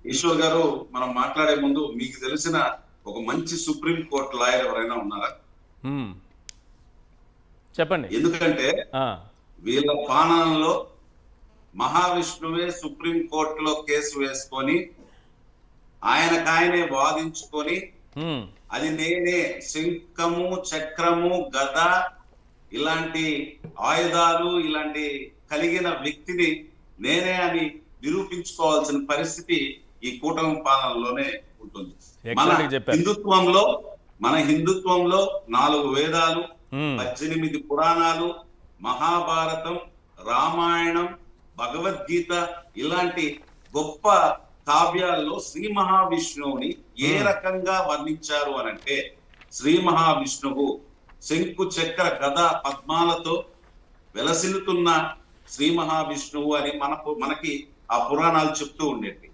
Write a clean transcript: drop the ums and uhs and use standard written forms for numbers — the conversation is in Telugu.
ఈశ్వర్ గారు, మనం మాట్లాడే ముందు మీకు తెలిసిన ఒక మంచి సుప్రీం కోర్టు లాయర్ ఎవరైనా ఉన్నారా? హ్మ్. చెప్పండి. ఎందుకంటే ఆ! వీళ్ళ పాలనలో మహావిష్ణువే సుప్రీం కోర్టులో కేసు వేసుకొని ఆయనకాయనే వాదించుకొని హ్మ్. అది నేనే శంఖము, చక్రము, గద ఇలాంటి ఆయుధాలు ఇలాంటి కలిగిన వ్యక్తిని నేనే అని నిరూపించుకోవాల్సిన పరిస్థితి ఈ కూటమి పాలనలోనే ఉంటుంది. మన ఎక్సలెంట్‌గా చెప్పారు. హిందుత్వంలో మన హిందుత్వంలో 4 వేదాలు, హ్మ్. 18 పురాణాలు, మహాభారతం, రామాయణం, భగవద్గీత ఇలాంటి గొప్ప కావ్యాల్లో శ్రీ మహావిష్ణువుని ఏ రకంగా వర్ణించారు అనంటే, శ్రీ మహావిష్ణువు శంకు చక్ర గద పద్మాలతో వెలసిల్లుతున్న శ్రీ మహావిష్ణువు అని మనకి ఆ పురాణాలు చెప్తూ ఉండేవి.